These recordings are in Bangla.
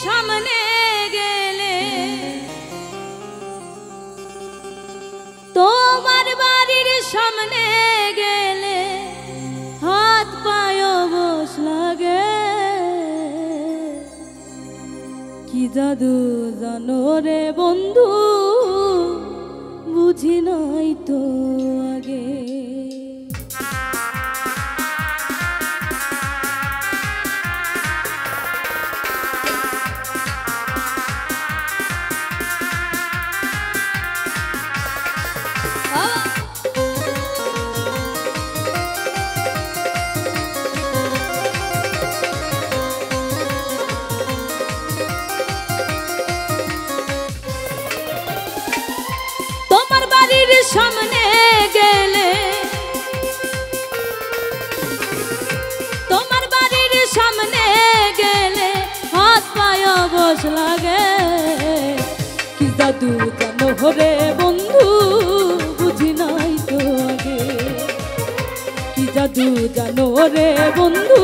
সামনে গেলে তোমার বাড়ির সামনে গেলে হাত পায় বস লাগে কি জাদু জানো রে বন্ধু বুঝি নাই তো আগে সামনে গেলে তোমার বাড়ির সামনে গেলে হাত পায় বস লাগে কি জাদু জানো রে বন্ধু বুঝি নাই তো আগে কি জাদু জানো রে বন্ধু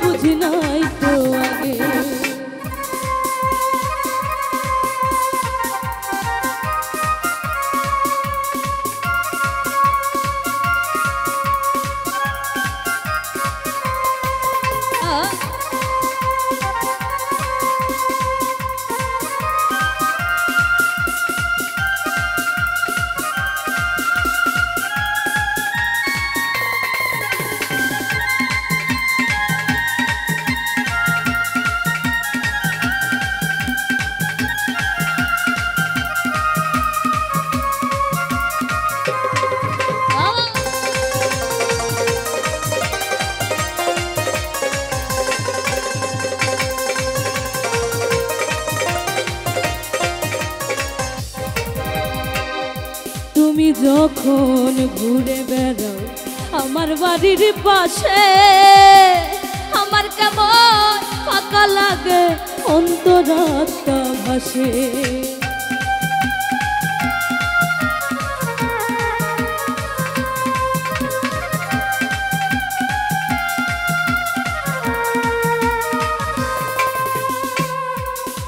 বুঝি নাই তো আগে তুমি যখন ঘুরে বেড়াও আমার বাড়ির পাশে আমার কেমন ফাঁকা লাগে অন্তরাত্মা ভাসে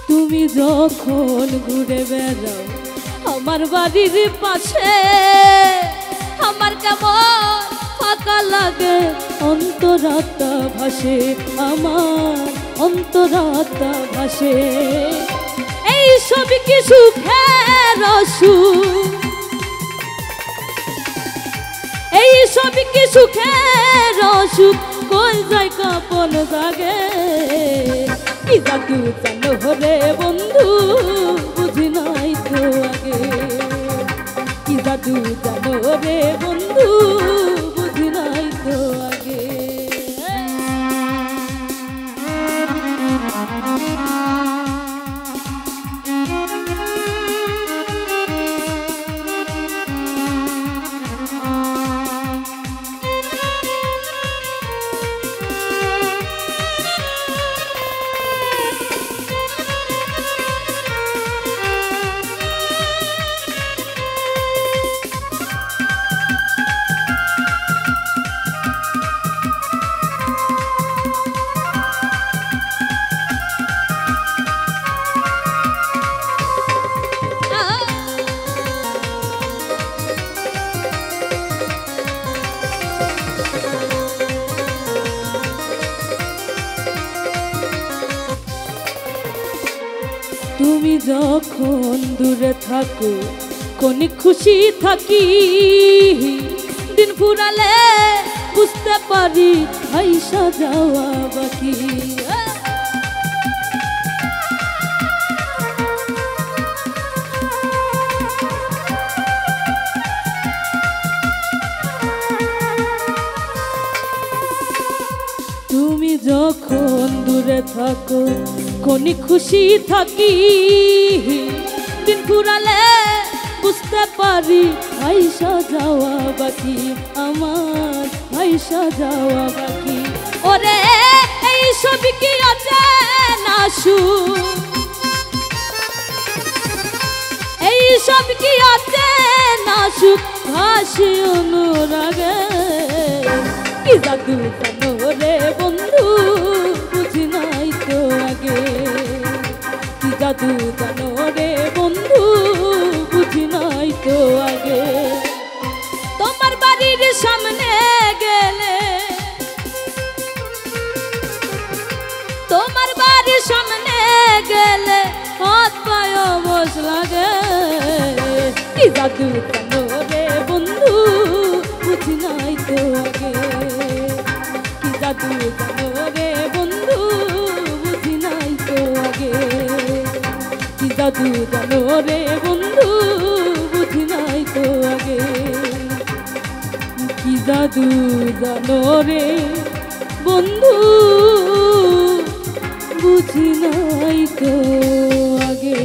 তুমি যখন ঘুরে বেড়াও আমার বাড়ির পাশে আমার কেমন ফাঁকা লাগে অন্তরাত্মা ভাসে আমার অন্তরাত্মা ভাসে এই সব কি সুখের সুখ এই সব কি সুখের সুখ কই যায় কাপন জাগে কি জাদু জানো রে বন্ধু বুঝি নাই তো আগে কি জাদু জানো রে বন্ধু বুঝি নাই তো আগে তুমি যখন দূরে থাকো কোন খুশি থাকি দিন ফুরালে বুঝতে পারি আইসা যাওয়া বাকি তুমি যখন দূরে থাকো কোন খুশি থাকি দিন ফুরালে বুঝতে পারি আইসা যাওয়া বাকি আমার আইসা যাওয়া বাকি ওরে এই সব কি আছে না সুখ এই সব কি আছে না সুখ ভাসি অনুরাগে কি জাদু জানো রে বন্ধু বুঝি নাই তো আগে জাদু জানো রে বন্ধু বুঝি নাই তো আগে কি জাদু জানো রে বন্ধু বুঝি নাই তো আগে কি জাদু জানো রে বন্ধু বুঝি নাই তো আগে কি জাদু জানো রে বন্ধু বুঝি নাই তো আগে।